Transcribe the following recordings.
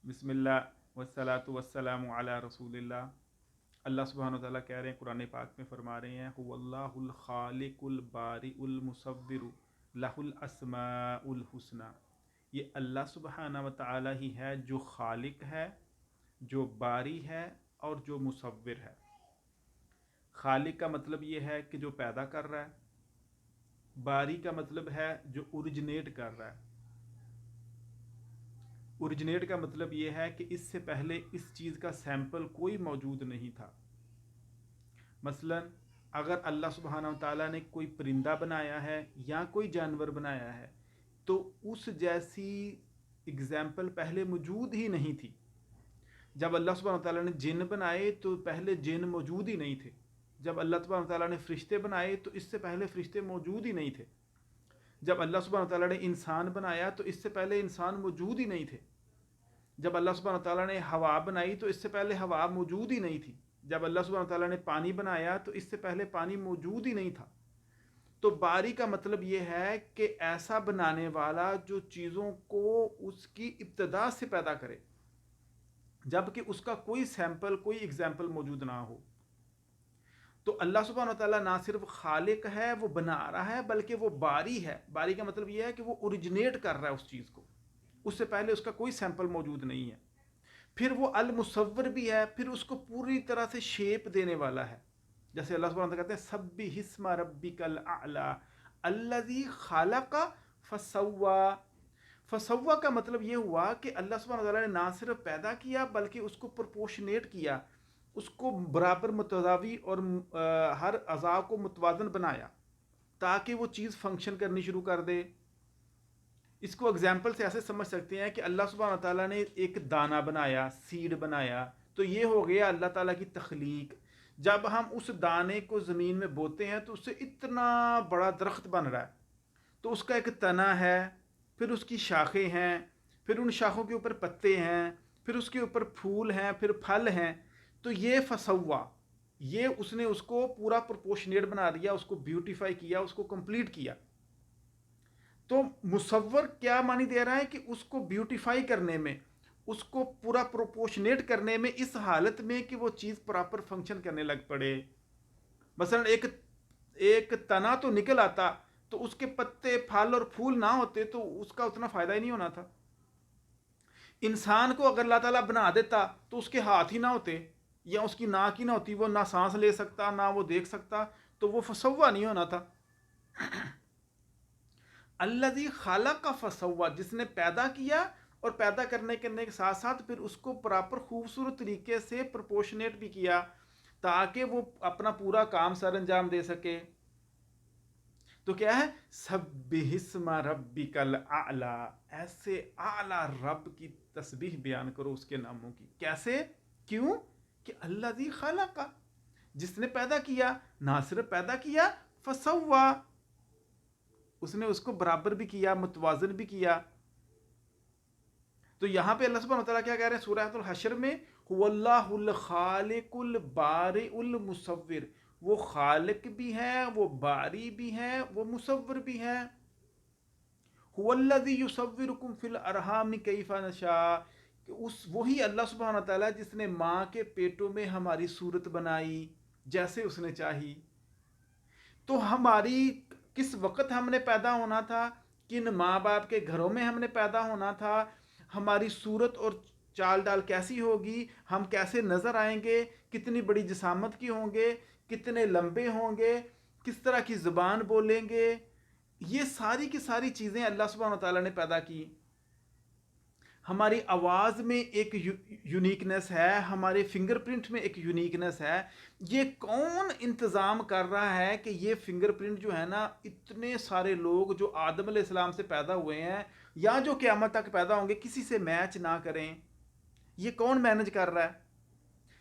بسم اللہ والصلاۃ والسلام علی رسول اللہ۔ اللہ سبحانہ و تعالیٰ کہہ رہے ہیں، قرآن پاک میں فرما رہے ہیں، هو اللہ الخالق البارئ المصور لہ الاسماء الحسنی۔ یہ اللہ سبحانہ و تعالیٰ ہی ہے جو خالق ہے، جو باری ہے اور جو مصور ہے۔ خالق کا مطلب یہ ہے کہ جو پیدا کر رہا ہے، باری کا مطلب ہے جو اوریجنیٹ کر رہا ہے۔ اوریجنیٹ کا مطلب یہ ہے کہ اس سے پہلے اس چیز کا سیمپل کوئی موجود نہیں تھا۔ مثلا اگر اللہ سبحانہ و تعالیٰ نے کوئی پرندہ بنایا ہے یا کوئی جانور بنایا ہے تو اس جیسی اگزامپل پہلے موجود ہی نہیں تھی۔ جب اللہ سبحانہ و تعالیٰ نے جن بنائے تو پہلے جن موجود ہی نہیں تھے۔ جب اللہ سبحانہ و تعالیٰ نے فرشتے بنائے تو اس سے پہلے فرشتے موجود ہی نہیں تھے۔ جب اللہ سبحانہ و تعالیٰ نے انسان بنایا تو اس سے پہلے انسان موجود ہی نہیں تھے۔ جب اللہ سبحانہ و تعالیٰ نے ہوا بنائی تو اس سے پہلے ہوا موجود ہی نہیں تھی۔ جب اللہ سبحانہ و تعالیٰ نے پانی بنایا تو اس سے پہلے پانی موجود ہی نہیں تھا۔ تو باری کا مطلب یہ ہے کہ ایسا بنانے والا جو چیزوں کو اس کی ابتدا سے پیدا کرے، جبکہ اس کا کوئی سیمپل، کوئی اگزامپل موجود نہ ہو۔ تو اللہ سبحانہ و تعالیٰ نہ صرف خالق ہے، وہ بنا رہا ہے، بلکہ وہ باری ہے۔ باری کا مطلب یہ ہے کہ وہ اوریجنیٹ کر رہا ہے اس چیز کو، اس سے پہلے اس کا کوئی سیمپل موجود نہیں ہے۔ پھر وہ المصور بھی ہے، پھر اس کو پوری طرح سے شیپ دینے والا ہے۔ جیسے اللہ سبحانہ وتعالیٰ کہتے ہیں سبح اسم ربک الاعلی الذی خلق فسوی۔ فسوا کا مطلب یہ ہوا کہ اللہ سبحانہ وتعالیٰ نے نہ صرف پیدا کیا بلکہ اس کو پرپورشنیٹ کیا، اس کو برابر متساوی اور ہر اعضاء کو متوازن بنایا تاکہ وہ چیز فنکشن کرنی شروع کر دے۔ اس کو اگزامپل سے ایسے سمجھ سکتے ہیں کہ اللہ سبحانہ تعالیٰ نے ایک دانہ بنایا، سیڈ بنایا، تو یہ ہو گیا اللہ تعالیٰ کی تخلیق۔ جب ہم اس دانے کو زمین میں بوتے ہیں تو اس سے اتنا بڑا درخت بن رہا ہے۔ تو اس کا ایک تنا ہے، پھر اس کی شاخیں ہیں، پھر ان شاخوں کے اوپر پتے ہیں، پھر اس کے اوپر پھول ہیں، پھر پھل ہیں۔ تو یہ فسوا، یہ اس نے اس کو پورا پروپورشنیٹ بنا دیا، اس کو بیوٹیفائی کیا، اس کو کمپلیٹ کیا۔ تو مصور کیا معنی دے رہا ہے کہ اس کو بیوٹیفائی کرنے میں، اس کو پورا پروپورشنیٹ کرنے میں، اس حالت میں کہ وہ چیز پراپر فنکشن کرنے لگ پڑے۔ مثلا ایک تنا تو نکل آتا تو اس کے پتے، پھل اور پھول نہ ہوتے تو اس کا اتنا فائدہ ہی نہیں ہونا تھا۔ انسان کو اگر اللہ تعالیٰ بنا دیتا تو اس کے ہاتھ ہی نہ ہوتے یا اس کی ناک ہی نہ ہوتی، وہ نہ سانس لے سکتا، نہ وہ دیکھ سکتا، تو وہ فسوا نہیں ہونا تھا۔ الذی خلق فسوا، جس نے پیدا کیا اور پیدا کرنے کے ساتھ ساتھ پھر اس کو پراپر خوبصورت طریقے سے پرپورشنیٹ بھی کیا تاکہ وہ اپنا پورا کام سر انجام دے سکے۔ تو کیا ہے؟ سبح اسم ربک الاعلی، ایسے اعلی رب کی تسبیح بیان کرو اس کے ناموں کی۔ کیسے؟ کیوں؟ کہ الذی خلق، جس نے پیدا کیا، نہ صرف پیدا کیا، فسوا، اس نے اس کو برابر بھی کیا، متوازن بھی کیا۔ تو یہاں پہ اللہ سبحانہ وتعالیٰ کیا کہہ رہے ہیں سورہ الحشر میں؟ هو اللہ الخالق البارئ المصور، وہ خالق بھی ہے، وہ باری بھی ہے، وہ مصور بھی ہے۔ هو الذی یصورکم فی الارحام کیف نشاء، وہی اللہ سبحانہ وتعالیٰ جس نے ماں کے پیٹوں میں ہماری صورت بنائی جیسے اس نے چاہی۔ تو ہماری کس وقت ہم نے پیدا ہونا تھا، کن ماں باپ کے گھروں میں ہم نے پیدا ہونا تھا، ہماری صورت اور چال ڈال کیسی ہوگی، ہم کیسے نظر آئیں گے، کتنی بڑی جسامت کی ہوں گے، کتنے لمبے ہوں گے، کس طرح کی زبان بولیں گے، یہ ساری کی ساری چیزیں اللہ سبحانہ تعالیٰ نے پیدا کی۔ ہماری آواز میں ایک یونیکنیس ہے، ہمارے فنگر پرنٹ میں ایک یونیکنیس ہے۔ یہ کون انتظام کر رہا ہے کہ یہ فنگر پرنٹ جو ہے نا، اتنے سارے لوگ جو آدم علیہ السلام سے پیدا ہوئے ہیں یا جو قیامت تک پیدا ہوں گے کسی سے میچ نہ کریں؟ یہ کون مینج کر رہا ہے؟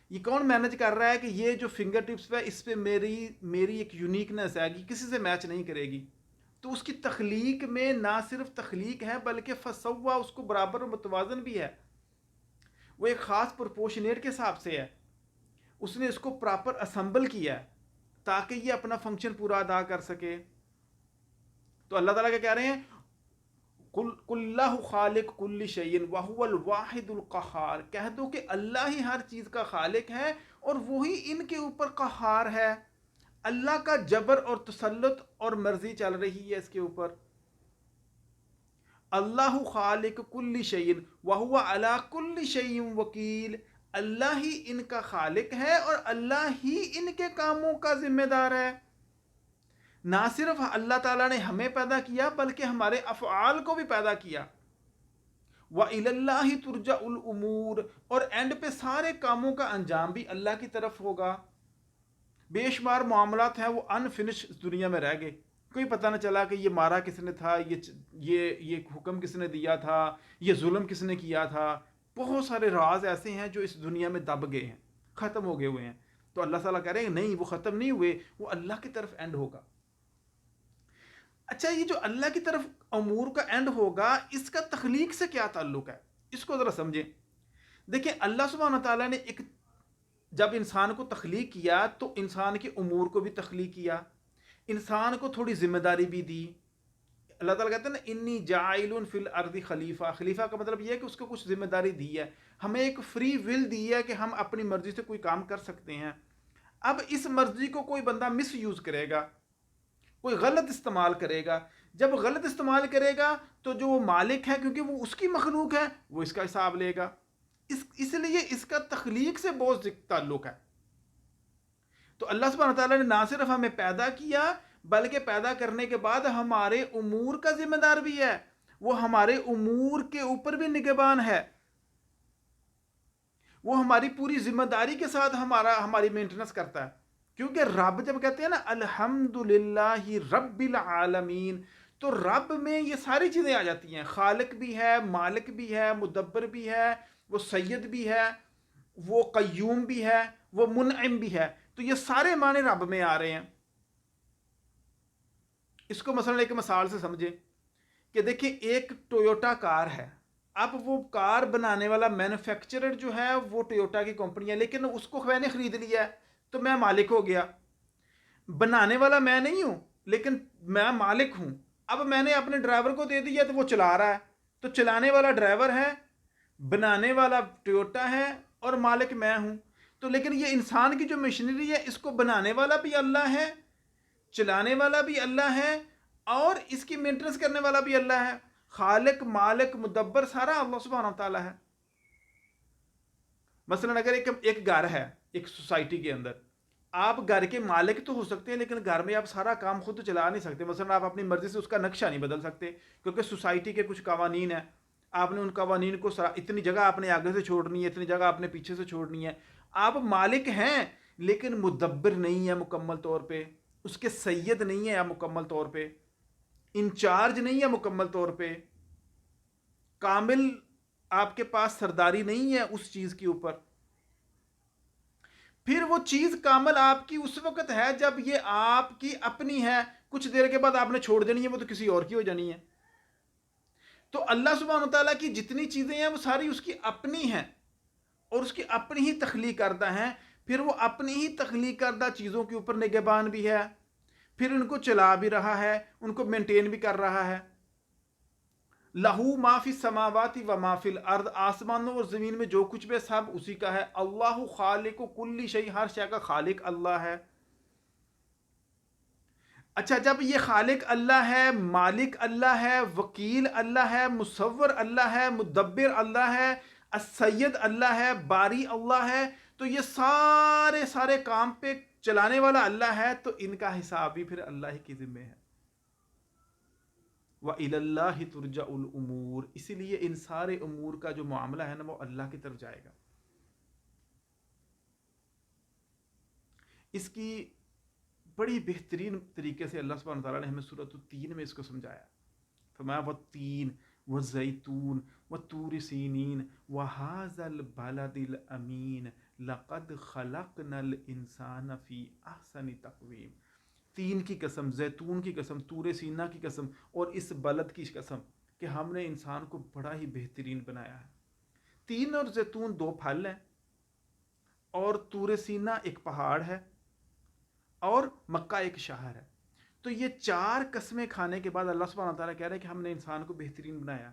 یہ کون مینج کر رہا ہے کہ یہ جو فنگر ٹپس پہ اس پہ میری ایک یونیکنیس ہے کہ کسی سے میچ نہیں کرے گی؟ تو اس کی تخلیق میں نہ صرف تخلیق ہے بلکہ فسوا، اس کو برابر متوازن بھی ہے۔ وہ ایک خاص پرپورشنیٹ کے حساب سے ہے، اس نے اس کو پراپر اسمبل کیا ہے تاکہ یہ اپنا فنکشن پورا ادا کر سکے۔ تو اللہ تعالیٰ کیا کہہ رہے ہیں؟ قل اللہ خالق کل شیء وہو الواحد القہار، کہہ دو کہ اللہ ہی ہر چیز کا خالق ہے اور وہی ان کے اوپر قہار ہے. اللہ کا جبر اور تسلط اور مرضی چل رہی ہے اس کے اوپر. اللہ خالق کل شیء وہو علی کل شیء وکیل، اللہ ہی ان کا خالق ہے اور اللہ ہی ان کے کاموں کا ذمہ دار ہے. نہ صرف اللہ تعالیٰ نے ہمیں پیدا کیا بلکہ ہمارے افعال کو بھی پیدا کیا. وَإِلَى اللَّهِ تُرْجَعُ الْأُمُورِ، اور اینڈ پہ سارے کاموں کا انجام بھی اللہ کی طرف ہوگا. بے شمار معاملات ہیں وہ انفنش اس دنیا میں رہ گئے، کوئی پتہ نہ چلا کہ یہ مارا کس نے تھا، یہ حکم کس نے دیا تھا، یہ ظلم کس نے کیا تھا. بہت سارے راز ایسے ہیں جو اس دنیا میں دب گئے ہیں، ختم ہو گئے ہوئے ہیں. تو اللہ تعالیٰ کہہ رہے ہیں نہیں، وہ ختم نہیں ہوئے، وہ اللہ کی طرف اینڈ ہوگا. اچھا، یہ جو اللہ کی طرف امور کا اینڈ ہوگا، اس کا تخلیق سے کیا تعلق ہے، اس کو ذرا سمجھیں. دیکھیں، اللہ سبحانہ تعالیٰ نے جب انسان کو تخلیق کیا تو انسان کے امور کو بھی تخلیق کیا، انسان کو تھوڑی ذمہ داری بھی دی. اللہ تعالیٰ کہتے ہیں نا انی جاعل فی الارض خلیفہ. خلیفہ کا مطلب یہ ہے کہ اس کو کچھ ذمہ داری دی ہے، ہمیں ایک فری ول دی ہے کہ ہم اپنی مرضی سے کوئی کام کر سکتے ہیں. اب اس مرضی کو کوئی بندہ مس یوز کرے گا، کوئی غلط استعمال کرے گا. جب غلط استعمال کرے گا تو جو وہ مالک ہے، کیونکہ وہ اس کی مخلوق ہے، وہ اس کا حساب لے گا. اس لیے اس کا تخلیق سے بہت تعلق ہے. تو اللہ سبحانہ تعالیٰ نے نہ صرف ہمیں پیدا کیا بلکہ پیدا کرنے کے بعد ہمارے امور کا ذمہ دار بھی ہے، وہ ہمارے امور کے اوپر بھی نگہبان ہے، وہ ہماری پوری ذمہ داری کے ساتھ ہماری مینٹیننس کرتا ہے. کیونکہ رب جب کہتے ہیں نا الحمدللہ رب العالمین، تو رب میں یہ ساری چیزیں آ جاتی ہیں. خالق بھی ہے، مالک بھی ہے، مدبر بھی ہے، وہ سید بھی ہے، وہ قیوم بھی ہے، وہ منعم بھی ہے. تو یہ سارے معنی رب میں آ رہے ہیں. اس کو مثلا ایک مثال سے سمجھیں کہ دیکھیں ایک ٹویوٹا کار ہے. اب وہ کار بنانے والا مینوفیکچرر جو ہے وہ ٹویوٹا کی کمپنی ہے، لیکن اس کو میں نے خرید لیا ہے تو میں مالک ہو گیا. بنانے والا میں نہیں ہوں لیکن میں مالک ہوں. اب میں نے اپنے ڈرائیور کو دے دیا تو وہ چلا رہا ہے، تو چلانے والا ڈرائیور ہے، بنانے والا ٹویوٹا ہے اور مالک میں ہوں. تو لیکن یہ انسان کی جو مشینری ہے اس کو بنانے والا بھی اللہ ہے، چلانے والا بھی اللہ ہے اور اس کی مینٹیننس کرنے والا بھی اللہ ہے. خالق، مالک، مدبر سارا اللہ سبحانہ تعالیٰ ہے. مثلا اگر ایک گھر ہے ایک سوسائٹی کے اندر، آپ گھر کے مالک تو ہو سکتے ہیں لیکن گھر میں آپ سارا کام خود چلا نہیں سکتے. مثلا آپ اپنی مرضی سے اس کا نقشہ نہیں بدل سکتے کیونکہ سوسائٹی کے کچھ قوانین ہیں. آپ نے ان قوانین کو اتنی جگہ آپ نے آگے سے چھوڑنی ہے، اتنی جگہ آپ نے پیچھے سے چھوڑنی ہے. آپ مالک ہیں لیکن مدبر نہیں ہے مکمل طور پہ، اس کے سید نہیں ہے مکمل طور پہ، انچارج نہیں ہے مکمل طور پہ، کامل آپ کے پاس سرداری نہیں ہے اس چیز کے اوپر. پھر وہ چیز کامل آپ کی اس وقت ہے جب یہ آپ کی اپنی ہے، کچھ دیر کے بعد آپ نے چھوڑ دینی ہے، وہ تو کسی اور کی ہو جانی ہے. تو اللہ سبحانہ تعالیٰ کی جتنی چیزیں ہیں وہ ساری اس کی اپنی ہیں اور اس کی اپنی ہی تخلیق کردہ ہیں. پھر وہ اپنی ہی تخلیق کردہ چیزوں کے اوپر نگہبان بھی ہے، پھر ان کو چلا بھی رہا ہے، ان کو مینٹین بھی کر رہا ہے. لہو ما فی السماوات و ما فی الارض، آسمانوں اور زمین میں جو کچھ بھی سب اسی کا ہے. اللہ خالق کل شیء، ہر شے کا خالق اللہ ہے. اچھا، جب یہ خالق اللہ ہے، مالک اللہ ہے، وکیل اللہ ہے، مصور اللہ ہے، مدبر اللہ ہے، السید اللہ ہے، باری اللہ ہے، تو یہ سارے کام پہ چلانے والا اللہ ہے، تو ان کا حساب بھی پھر اللہ ہی کی ذمہ ہے. وَإِلَى اللَّهِ تُرْجَعُ الْأُمُورِ، اسی لیے ان سارے امور کا جو معاملہ ہے نا وہ اللہ کی طرف جائے گا. اس کی بڑی بہترین طریقے سے اللہ سبحانہ تعالیٰ نے ہمیں سورۃ التین میں اس کو سمجھایا. فرمایا وَالتِّينِ وَالزَّيْتُونِ وَالطُّورِ سِينِينَ وَهَٰذَا الْبَلَدِ الْأَمِينِ لَقَدْ خَلَقْنَا الْإِنسَانَ فِي أَحْسَنِ تَقْوِيمٍ. تین کی قسم، زیتون کی قسم، طور سینا کی قسم اور اس بلد کی قسم کہ ہم نے انسان کو بڑا ہی بہترین بنایا ہے. تین اور زیتون دو پھل ہیں اور طور سینا ایک پہاڑ ہے اور مکہ ایک شہر ہے. تو یہ 4 قسمیں کھانے کے بعد اللہ سبحانہ تعالیٰ کہہ رہے ہیں کہ ہم نے انسان کو بہترین بنایا.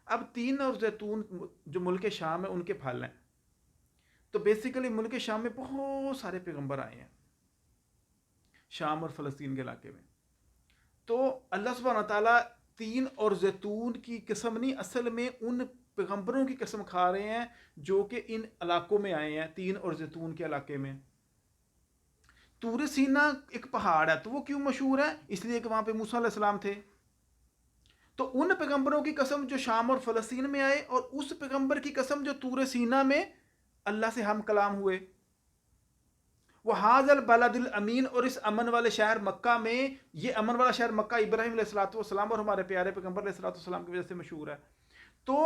اب تین اور زیتون جو ملک شام ہے ان کے پھل ہیں. تو بیسیکلی ملک شام میں بہت سارے پیغمبر آئے ہیں شام اور فلسطین کے علاقے میں. تو اللہ سبحانہ تعالیٰ تین اور زیتون کی قسم نہیں، اصل میں ان پیغمبروں کی قسم کھا رہے ہیں جو کہ ان علاقوں میں آئے ہیں، تین اور زیتون کے علاقے میں. طور سینا ایک پہاڑ ہے، تو وہ کیوں مشہور ہے؟ اس لیے کہ وہاں پہ موسیٰ علیہ السلام تھے. تو ان پیغمبروں کی قسم جو شام اور فلسطین میں آئے، اور اس پیغمبر کی قسم جو طور سینا میں اللہ سے ہم کلام ہوئے. وَهَذَا الْبَلَدِ الْأَمِينَ، اور اس امن والے شہر مکہ میں، یہ امن والا شہر مکہ ابراہیم علیہ السلام اور ہمارے پیارے پیغمبر علیہ السلام کی وجہ سے مشہور ہے. تو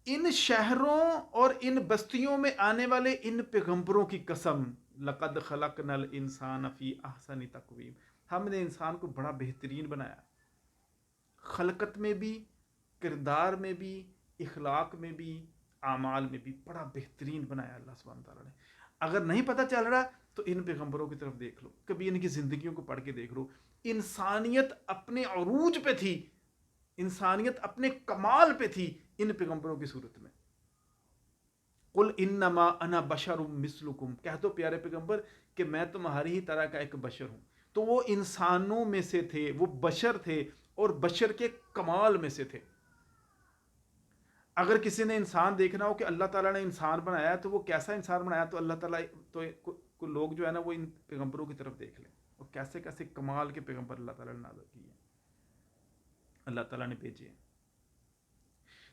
ان شہروں اور ان بستیوں میں آنے والے ان پیغمبروں کی قسم، لَقَدْ خَلَقْنَا الْإِنسَانَ فِي أَحْسَنِ تَقْوِيمٍ، ہم نے انسان کو بڑا بہترین بنایا، خلقت میں بھی، کردار میں بھی، اخلاق میں بھی، اعمال میں بھی بڑا بہترین بنایا اللہ سبحانہ تعالیٰ نے. اگر نہیں پتہ چل رہا تو ان پیغمبروں کی طرف دیکھ لو، کبھی ان کی زندگیوں کو پڑھ کے دیکھ لو. انسانیت اپنے عروج پہ تھی، انسانیت اپنے کمال پہ تھی ان پیغمبروں کی صورت میں. قل انما انا بشر مثلکم، کہہ دو پیارے پیغمبر کہ میں تمہاری ہی طرح کا ایک بشر ہوں. تو وہ انسانوں میں سے تھے، وہ بشر تھے، اور بشر کے کمال میں سے تھے. اگر کسی نے انسان دیکھنا ہو کہ اللہ تعالیٰ نے انسان بنایا تو وہ کیسا انسان بنایا، تو اللہ تعالیٰ تو لوگ جو ہے نا وہ ان پیغمبروں کی طرف دیکھ لیں، اور کیسے کیسے کمال کے پیغمبر اللہ تعالیٰ نے نازل کیے، اللہ تعالیٰ نے بھیجے ہیں.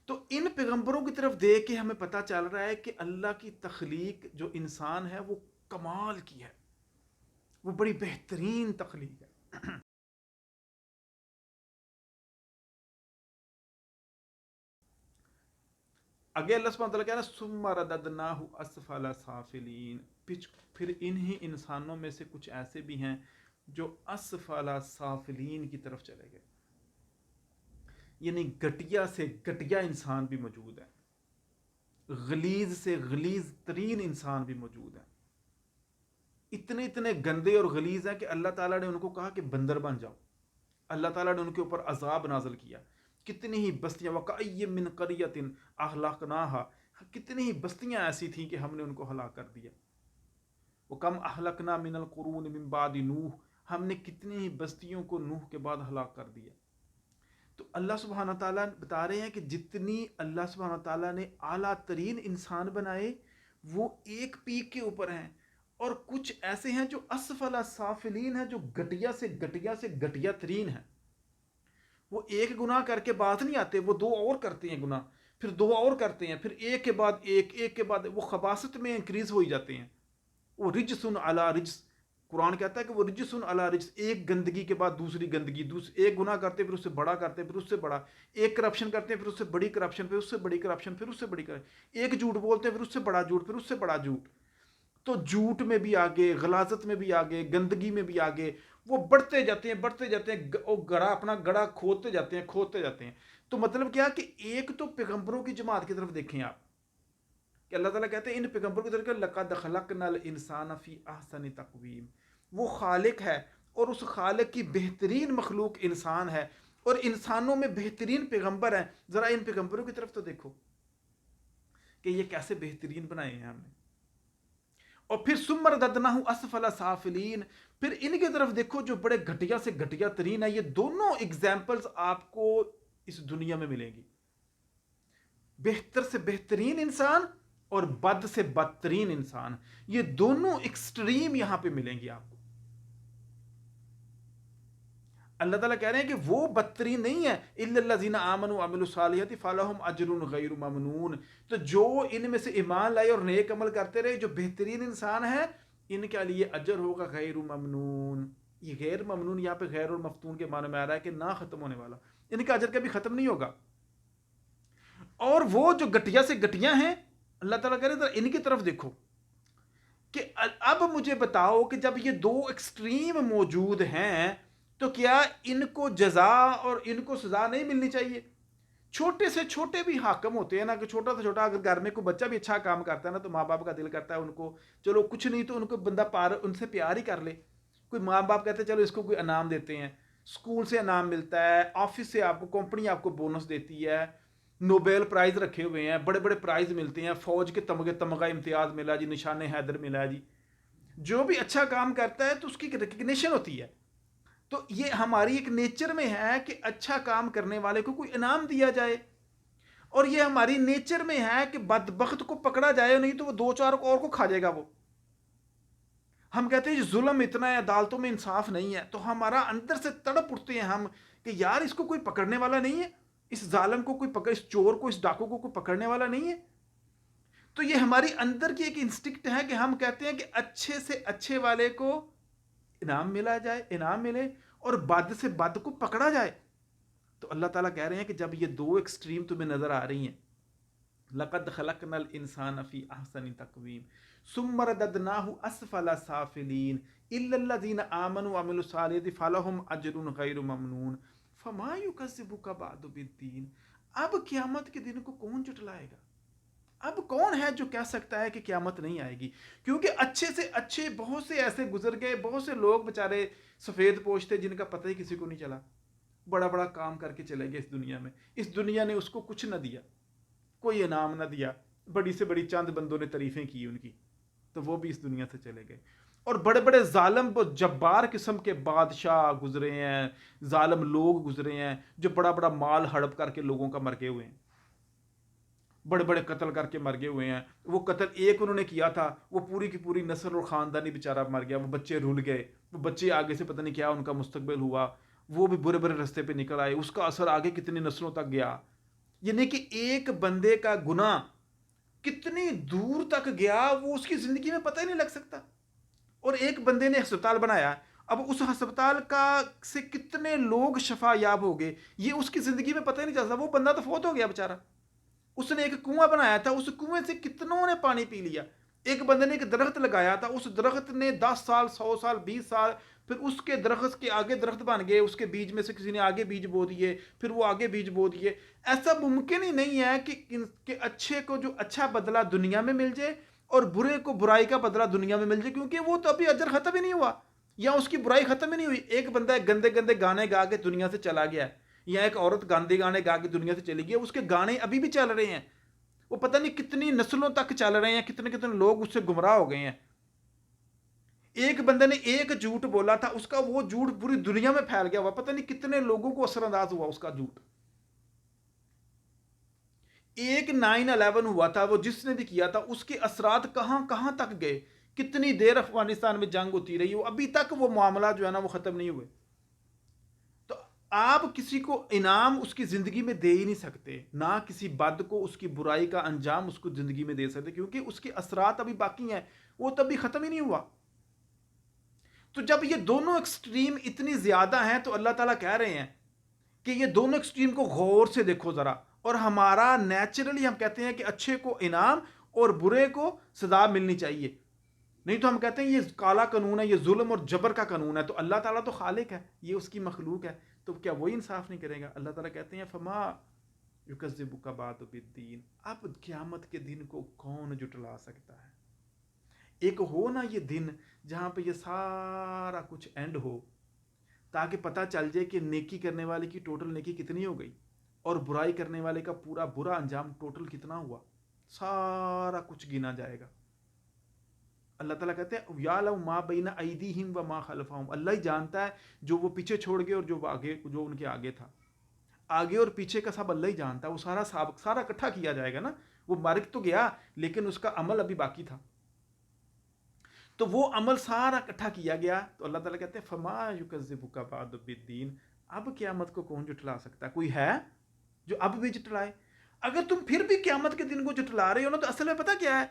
تو ان پیغمبروں کی طرف دیکھ کے ہمیں پتہ چل رہا ہے کہ اللہ کی تخلیق جو انسان ہے وہ کمال کی ہے، وہ بڑی بہترین تخلیق ہے. آگے اللہ سبحانہ تعالیٰ کہہ رہا ہے ثم رددناہ اسفل سافلین، پھر انہی انسانوں میں سے کچھ ایسے بھی ہیں جو اسفل سافلین کی طرف چلے گئے، یعنی گٹیا سے گٹیا انسان بھی موجود ہے، غلیظ سے غلیظ ترین انسان بھی موجود ہے. اتنے اتنے گندے اور غلیظ ہیں کہ اللہ تعالیٰ نے ان کو کہا کہ بندر بن جاؤ. اللہ تعالیٰ نے ان کے اوپر عذاب نازل کیا. کتنی ہی بستیاں، وَكَأَيٍّ مِّن قَرْيَةٍ أَهْلَكْنَاهَا، کتنی ہی بستیاں ایسی تھیں کہ ہم نے ان کو ہلاک کر دیا. وَكَمْ أَهْلَكْنَا مِنَ الْقُرُونِ مِن بَعْدِ نوح، ہم نے کتنی ہی بستیوں کو نوح کے بعد ہلاک کر دیا. تو اللہ سبحانہ تعالیٰ بتا رہے ہیں کہ جتنی اللہ سبحانہ تعالیٰ نے اعلیٰ ترین انسان بنائے وہ ایک پیک کے اوپر ہیں، اور کچھ ایسے ہیں جو اسفل سافلین ہیں، جو گٹیا سے گٹیا ترین ہیں. وہ ایک گناہ کر کے بات نہیں آتے، وہ دو اور کرتے ہیں گناہ، پھر دو اور کرتے ہیں، پھر ایک کے بعد ایک کے بعد، وہ خباثت میں انکریز ہوئی جاتے ہیں. وہ رجسن علی رجس، قرآن کہتا ہے کہ وہ رجسن علی رجس، ایک گندگی کے بعد دوسری گندگی، ایک گناہ کرتے پھر اس سے بڑا کرتے پھر اس سے بڑا، ایک کرپشن کرتے ہیں پھر اس سے بڑی کرپشن، پھر اس سے بڑی کرپشن، پھر اس سے بڑی کرپشن، ایک جھوٹ بولتے ہیں پھر اس سے بڑا جھوٹ، پھر اس سے بڑا جھوٹ. تو جھوٹ میں بھی آگے، غلاظت میں بھی آگے، گندگی میں بھی آگے، وہ بڑھتے جاتے ہیں، وہ اپنا گڑا کھودتے جاتے ہیں. تو مطلب کیا کہ ایک تو پیغمبروں کی جماعت کی طرف دیکھیں آپ کہ اللہ تعالیٰ کہتے ہیں ان پیغمبروں کی طرف کہ لَقَدْ خَلَقْنَا الْإِنسَانَ فِي أَحْسَنِ تَقْوِيمٍ، وہ خالق ہے اور اس خالق کی بہترین مخلوق انسان ہے، اور انسانوں میں بہترین پیغمبر ہیں. ذرا ان پیغمبروں کی طرف تو دیکھو کہ یہ کیسے بہترین بنائے ہیں ہم نے. اور پھر ثم رددناہ اسفل سافلین، پھر ان کی طرف دیکھو جو بڑے گھٹیا سے گھٹیا ترین ہے. یہ دونوں اگزامپلز آپ کو اس دنیا میں ملیں گی، بہتر سے بہترین انسان اور بد سے بدترین انسان، یہ دونوں ایکسٹریم یہاں پہ ملیں گی آپ کو. اللہ تعالیٰ کہہ رہے ہیں کہ وہ بدترین نہیں ہے، الا الذین آمنوا وعملوا الصالحات فلہم اجر غیر ممنون. تو جو ان میں سے ایمان لائے اور نیک عمل کرتے رہے، جو بہترین انسان ہے، ان کے لیے اجر ہوگا غیر ممنون. یہ غیر ممنون یہاں پہ غیر اور مفتون کے معنی میں آ رہا ہے کہ نہ ختم ہونے والا، ان کا اجر کبھی ختم نہیں ہوگا. اور وہ جو گٹیا سے گٹیاں ہیں، اللہ تعالیٰ کہہ رہے ہیں ان کی طرف دیکھو کہ اب مجھے بتاؤ کہ جب یہ دو ایکسٹریم موجود ہیں تو کیا ان کو جزا اور ان کو سزا نہیں ملنی چاہیے؟ چھوٹے سے چھوٹے بھی حاکم ہوتے ہیں نا، کہ چھوٹا سے چھوٹا اگر گھر میں کوئی بچہ بھی اچھا کام کرتا ہے نا تو ماں باپ کا دل کرتا ہے ان کو، چلو کچھ نہیں تو ان کو بندہ ان سے پیار ہی کر لے. کوئی ماں باپ کہتے ہیں چلو اس کو کوئی انعام دیتے ہیں، اسکول سے انعام ملتا ہے، آفس سے آپ کو کمپنی آپ کو بونس دیتی ہے، نوبیل پرائز رکھے ہوئے ہیں، بڑے بڑے پرائز ملتے ہیں، فوج کے تمغہ امتیاز ملا جی، نشان حیدر ملا جی. جو بھی اچھا کام کرتا ہے تو اس کی ریکگنیشن ہوتی ہے. تو یہ ہماری ایک نیچر میں ہے کہ اچھا کام کرنے والے کو کوئی انعام دیا جائے، اور یہ ہماری نیچر میں ہے کہ بدبخت کو پکڑا جائے، نہیں تو وہ دو چار اور کو کھا جائے گا. وہ ہم کہتے ہیں ظلم اتنا ہے، عدالتوں میں انصاف نہیں ہے، تو ہمارا اندر سے تڑپ اٹھتے ہیں ہم کہ یار اس کو کوئی پکڑنے والا نہیں ہے، اس ظالم کو کوئی پکڑ، اس چور کو، اس ڈاکو کو کوئی پکڑنے والا نہیں ہے. تو یہ ہماری اندر کی ایک انسٹنکٹ ہے کہ ہم کہتے ہیں کہ اچھے سے اچھے والے کو انعام ملا جائے، انعام ملے، اور بد سے بد کو پکڑا جائے. تو اللہ تعالیٰ کہہ رہے ہیں کہ جب یہ دو ایکسٹریم تمہیں نظر آ رہی ہیں، لقد خلقنا الانسان فی احسن تقویم ثم رددناه اسفل سافلین الا الذین آمنوا وعملوا الصالحات فلهم اجر غیر ممنون فما یکذبک بعد بالدین. اب قیامت کے دن کو کون جھٹلائے گا؟ اب کون ہے جو کہہ سکتا ہے کہ قیامت نہیں آئے گی؟ کیونکہ اچھے سے اچھے بہت سے ایسے گزر گئے، بہت سے لوگ بےچارے سفید پوش تھے جن کا پتہ ہی کسی کو نہیں چلا، بڑا بڑا کام کر کے چلے گئے اس دنیا میں، اس دنیا نے اس کو کچھ نہ دیا، کوئی انعام نہ دیا، بڑی سے بڑی چند بندوں نے تعریفیں کی ان کی، تو وہ بھی اس دنیا سے چلے گئے. اور بڑے بڑے ظالم جبار قسم کے بادشاہ گزرے ہیں، ظالم لوگ گزرے ہیں جو بڑا بڑا مال ہڑپ کر کے لوگوں کا مر گئے ہوئے ہیں، بڑے بڑے قتل کر کے مر گئے ہوئے ہیں. وہ قتل ایک انہوں نے کیا تھا، وہ پوری کی پوری نسل اور خاندانی بیچارہ مر گیا، وہ بچے رول گئے، وہ بچے آگے سے پتہ نہیں کیا ان کا مستقبل ہوا، وہ بھی برے برے رستے پہ نکل آئے، اس کا اثر آگے کتنی نسلوں تک گیا. یعنی کہ ایک بندے کا گناہ کتنی دور تک گیا وہ اس کی زندگی میں پتہ ہی نہیں لگ سکتا. اور ایک بندے نے ہسپتال بنایا، اب اس ہسپتال کا سے کتنے لوگ شفا یاب ہو گئے یہ اس کی زندگی میں پتہ ہی نہیں چلتا. وہ بندہ تو فوت ہو گیا بیچارہ. اس نے ایک کنواں بنایا تھا، اس کنویں سے کتنوں نے پانی پی لیا. ایک بندے نے ایک درخت لگایا تھا، اس درخت نے 10 سال 100 سال 20 سال، پھر اس کے درخت کے آگے درخت بن گئے، اس کے بیج میں سے کسی نے آگے بیج بو دیے، پھر وہ آگے بیج بو دیے. ایسا ممکن ہی نہیں ہے کہ اچھے کو جو اچھا بدلہ دنیا میں مل جائے اور برے کو برائی کا بدلہ دنیا میں مل جائے، کیونکہ وہ تو ابھی اجر ختم ہی نہیں ہوا یا اس کی برائی ختم ہی نہیں ہوئی. ایک بندہ گندے گندے گانے گا کے دنیا سے چلا گیا ہے، یا ایک عورت گاندے گانے گا کے دنیا سے چلی گئی، اس کے گانے ابھی بھی چل رہے ہیں، وہ پتہ نہیں کتنی نسلوں تک چل رہے ہیں، کتنے کتنے لوگ اس سے گمراہ ہو گئے ہیں. ایک بندے نے ایک جھوٹ بولا تھا، اس کا وہ جھوٹ پوری دنیا میں پھیل گیا ہوا، پتہ نہیں کتنے لوگوں کو اثر انداز ہوا اس کا جھوٹ. ایک 9/11 ہوا تھا، وہ جس نے بھی کیا تھا اس کے اثرات کہاں کہاں تک گئے، کتنی دیر افغانستان میں جنگ ہوتی رہی، ابھی تک وہ معاملہ جو ہے نا وہ ختم نہیں ہوئے. تو آپ کسی کو انعام اس کی زندگی میں دے ہی نہیں سکتے، نہ کسی بد کو اس کی برائی کا انجام اس کو زندگی میں دے سکتے، کیونکہ اس کے اثرات ابھی باقی ہیں، وہ تو ابھی ختم ہی نہیں ہوا. تو جب یہ دونوں ایکسٹریم اتنی زیادہ ہیں تو اللہ تعالیٰ کہہ رہے ہیں کہ یہ دونوں ایکسٹریم کو غور سے دیکھو ذرا. اور ہمارا نیچرلی ہم کہتے ہیں کہ اچھے کو انعام اور برے کو سزا ملنی چاہیے، نہیں تو ہم کہتے ہیں یہ کالا قانون ہے، یہ ظلم اور جبر کا قانون ہے. تو اللہ تعالیٰ تو خالق ہے، یہ اس کی مخلوق ہے، تو کیا وہی انصاف نہیں کرے گا؟ اللہ تعالیٰ کہتے ہیں فما یکذبک بعد بالدین، اب قیامت کے دن کو کون جھٹلا سکتا ہے؟ ایک ہو نا یہ دن جہاں پہ یہ سارا کچھ اینڈ ہو، تاکہ پتہ چل جائے کہ نیکی کرنے والے کی ٹوٹل نیکی کتنی ہو گئی اور برائی کرنے والے کا پورا برا انجام ٹوٹل کتنا ہوا، سارا کچھ گنا جائے گا. اللہ تعالیٰ کہتے ہیں یعلم ما بین ایدیہم وما خلفہم، اللہ ہی جانتا ہے جو وہ پیچھے چھوڑ گئے اور جو ان کے آگے تھا. آگے اور پیچھے کا سب اللہ ہی جانتا ہے، وہ سارا سابق سارا اکٹھا کیا جائے گا نا. وہ مر تو گیا لیکن اس کا عمل ابھی باقی تھا، تو وہ عمل سارا اکٹھا کیا گیا. تو اللہ تعالیٰ کہتے ہیں فما یکذبک بعد بالدین، اب قیامت کو کون جھٹلا سکتا ہے؟ کوئی ہے جو اب بھی جھٹلائے؟ اگر تم پھر بھی قیامت کے دن کو جھٹلا رہے ہو نا، تو اصل میں پتہ کیا ہے؟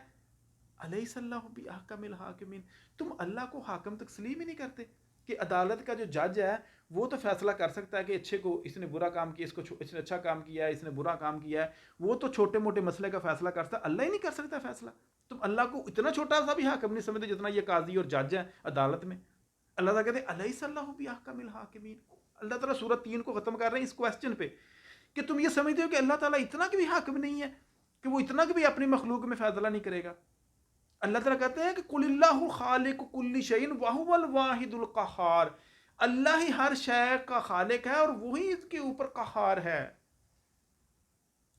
الیس اللہ باحکم الحاکمین، تم اللہ کو حاکم تسلیم ہی نہیں کرتے کہ عدالت کا جو جج ہے وہ تو فیصلہ کر سکتا ہے کہ اچھے کو اس نے برا کام کیا، اس نے اچھا کام کیا ہے، اس نے برا کام کیا ہے، وہ تو چھوٹے موٹے مسئلے کا فیصلہ کر سکتا، اللہ ہی نہیں کر سکتا فیصلہ. تم اللہ کو اتنا چھوٹا سا بھی حاکم نہیں سمجھتے جتنا یہ قاضی اور جج ہیں عدالت میں. اللہ تعالیٰ کہتے ہیں الیس اللہ باحکم الحاکمین. اللہ تعالیٰ سورۃ 3 کو ختم کر رہے ہیں اس کویسچن پہ کہ تم یہ سمجھتے ہو کہ اللہ تعالیٰ اتنا کہ بھی حاکم نہیں ہے، کہ وہ اتنا کہ بھی اپنی مخلوق میں فیصلہ نہیں کرے گا. اللہ تعالیٰ کہتے ہیں کہ قل اللہ خالق کل شیء وہو الواحد القہار، اللہ ہی ہر شے کا خالق ہے اور وہی اس کے اوپر قہار ہے.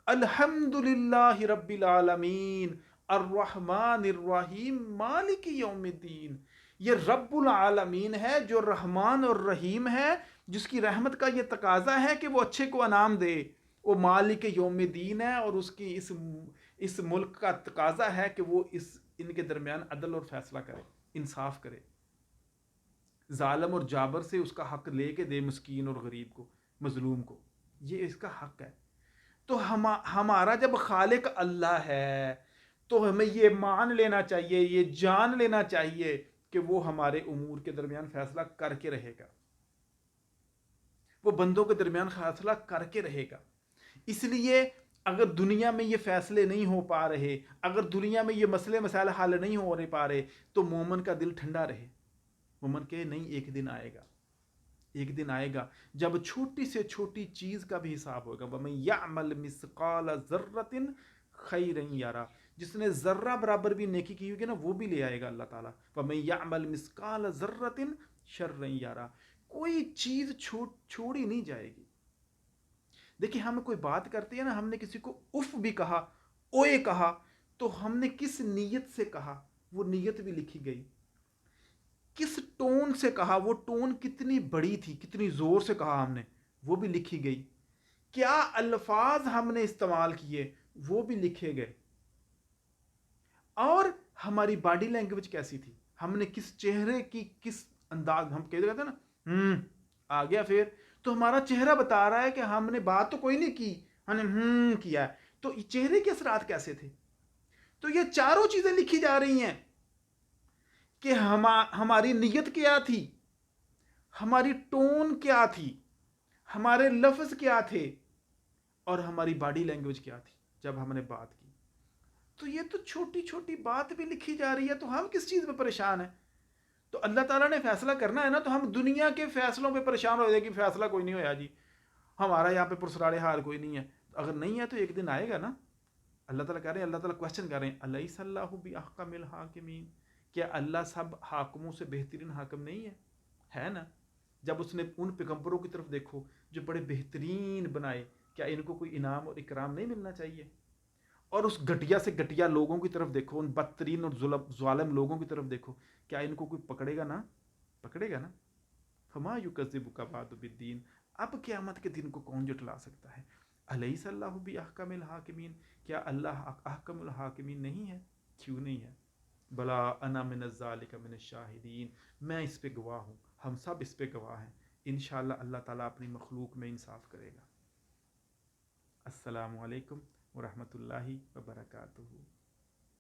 الحمد للہ رب العالمین الرحمن الرحیم مالک یوم الدین. یہ رب العالمین ہے جو رحمان اور رحیم ہے، جس کی رحمت کا یہ تقاضا ہے کہ وہ اچھے کو انعام دے. وہ مالک یوم الدین ہے اور اس کی اس ملک کا تقاضا ہے کہ وہ ان کے درمیان عدل اور فیصلہ کرے، انصاف کرے، ظالم اور جابر سے اس کا حق لے کے دے، مسکین اور غریب کو، مظلوم کو. یہ اس کا حق ہے. تو ہمارا جب خالق اللہ ہے تو ہمیں یہ مان لینا چاہیے، یہ جان لینا چاہیے کہ وہ ہمارے امور کے درمیان فیصلہ کر کے رہے گا، وہ بندوں کے درمیان فیصلہ کر کے رہے گا. اس لیے اگر دنیا میں یہ فیصلے نہیں ہو پا رہے، اگر دنیا میں یہ مسئلے مسائل حل نہیں ہو پا رہے، تو مومن کا دل ٹھنڈا رہے. مومن کہ نہیں، ایک دن آئے گا، ایک دن آئے گا جب چھوٹی سے چھوٹی چیز کا بھی حساب ہوگا. وَمَن يَعْمَلْ مِثْقَالَ ذَرَّةٍ خَيْرًا يَرَى. جس نے ذرہ برابر بھی نیکی کی ہوگی نا، وہ بھی لے آئے گا اللہ تعالیٰ. وَمَن يَعْمَلْ مِثْقَالَ ذَرَّةٍ شَرًّا يَرَى. کوئی چیز چھوڑی نہیں جائے گی. دیکھیں، ہم کوئی بات کرتے ہیں نا، ہم نے کسی کو اف بھی کہا، اوئے کہا، تو ہم نے کس نیت سے کہا وہ نیت بھی لکھی گئی. کس ٹون سے کہا، وہ ٹون کتنی بڑی تھی، کتنی زور سے کہا ہم نے، وہ بھی لکھی گئی. کیا الفاظ ہم نے استعمال کیے وہ بھی لکھے گئے. اور ہماری باڈی لینگویج کیسی تھی، ہم نے کس چہرے کی کس انداز، ہم کہتے ہیں نا آ گیا پھر، تو ہمارا چہرہ بتا رہا ہے کہ ہم نے بات تو کوئی نہیں کی، ہم نے کیا ہے. تو چہرے کے اثرات کیسے تھے. تو یہ چاروں چیزیں لکھی جا رہی ہیں کہ ہماری نیت کیا تھی، ہماری ٹون کیا تھی، ہمارے لفظ کیا تھے، اور ہماری باڈی لینگویج کیا تھی جب ہم نے بات کی. تو یہ تو چھوٹی چھوٹی بات بھی لکھی جا رہی ہے، تو ہم کس چیز پہ پریشان ہیں. تو اللہ تعالیٰ نے فیصلہ کرنا ہے نا، تو ہم دنیا کے فیصلوں پہ پریشان ہو جائے کہ فیصلہ کوئی نہیں ہوا جی، ہمارا یہاں پہ پرسرار حال کوئی نہیں ہے. اگر نہیں ہے تو ایک دن آئے گا نا. اللہ تعالیٰ کہہ رہے ہیں، اللہ تعالیٰ کوشچن کر رہے ہیں، الیس اللہ باحکم الحاکمین. کیا اللہ سب حاکموں سے بہترین حاکم نہیں ہے؟ ہے نا. جب اس نے ان پیغمبروں کی طرف دیکھو جو بڑے بہترین بنائے، کیا ان کو کوئی انعام اور اکرام نہیں ملنا چاہیے؟ اور اس گھٹیا سے گھٹیا لوگوں کی طرف دیکھو، ان بدترین اور ظالم لوگوں کی طرف دیکھو، کیا ان کو کوئی پکڑے گا نا؟ پکڑے گا نا. فما یکذبک بعد بالدین. اب قیامت کے دن کو کون جھٹلا سکتا ہے؟ الیس اللہ باحکم الحاکمین. کیا اللہ احکم الحاکمین نہیں ہے؟ کیوں نہیں ہے؟ بلا انا من الذالک من الشاہدین. میں اس پہ گواہ ہوں، ہم سب اس پہ گواہ ہیں. انشاءاللہ اللہ تعالیٰ اپنی مخلوق میں انصاف کرے گا. السلام علیکم ورحمۃ اللہ وبرکاتہ.